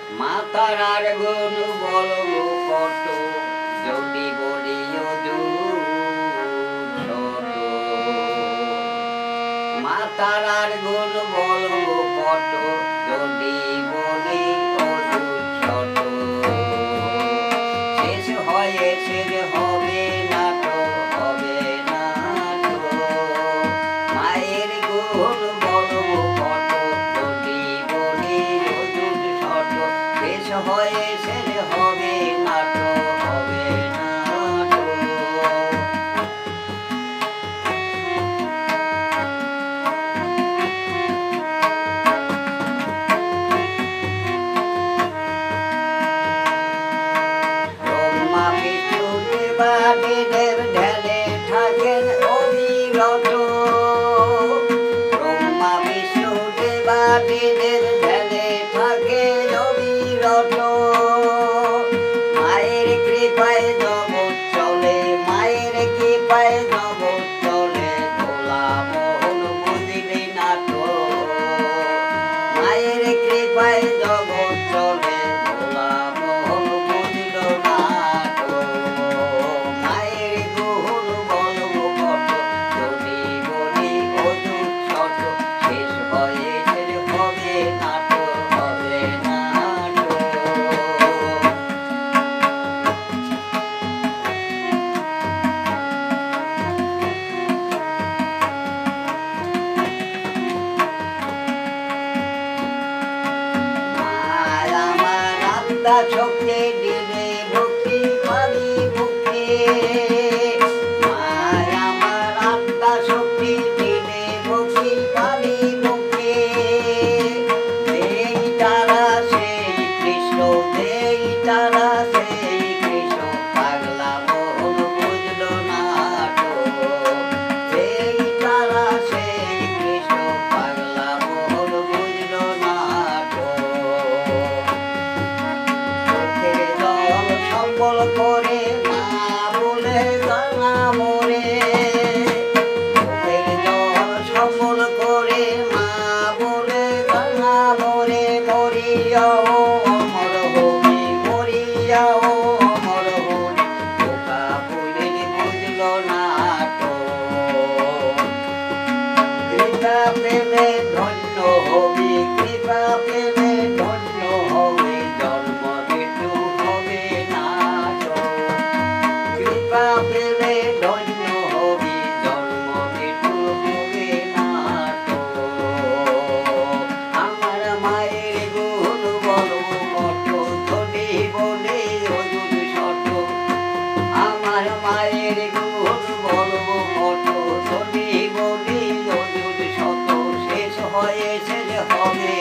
মাতার আর গুণ বলবো কত, যদি বলি মাতার আর গুণ বলবো কত, যদি বলি ছোট। শেষ হয়েছে হবে না তো, হবে না তো। মায়ের গুণ বলবো কত, যদি বলি ছোট। শেষ হয়েছে হবে না তো, হবে না তো। দেব ঢেলে থাকেন অবিরত, ব্রহ্মা বিষ্ণু দেবাদিদেব ঢেলে থাকেন অবিরত। মায়ের কৃপায় জগৎ চলে, মায়ের কৃপায় জগৎ চলে, ভোলা মোহন বুঝলি না তো। মায়ের কৃপায় জগৎ চলে, ভোলা মোহন বুঝল না তো। মায়ের গুণ বলবো কত, যদি বলি অযুত ছোট। শেষ হয়েছে হবে না তো, হবে না তো। আত্মা শক্তি দিলে ভক্তি পাবি মুক্তি। মায় আমার আত্মা শক্তি দিলে ভক্তি পাবি মুক্তি। যেই তারা সেই কৃষ্ণ, যেই তারা সেই কৃষ্ণ, পাগলা মোহন বুঝল না তো। যেই তারা সেই কৃষ্ণ, পাগলা মোহন বুঝল না তো। সম্বল করে মা বলে জানা মোরে, সম্বল করে মা বলে জানা মোরে। মরিয়াও অমর হবি, মরিয়াও অমর হবি, বোকা বলে বুঝল না তো। কৃপা পেলে ধন্য হবি, কৃপা পেলে ধন্য হবি, জন্ম মৃত্যু হবে না তো। কৃপা পেলে ধন্য হবি, জন্ম মৃত্যু হবে না তো। আমার মায়ের গুণ বলবো কত, যদি বলি অযুত ছোট। আমার মায়ের গুণ বলবো কত, যদি বলি অযুত ছোট। শেষ হয়েছে হবে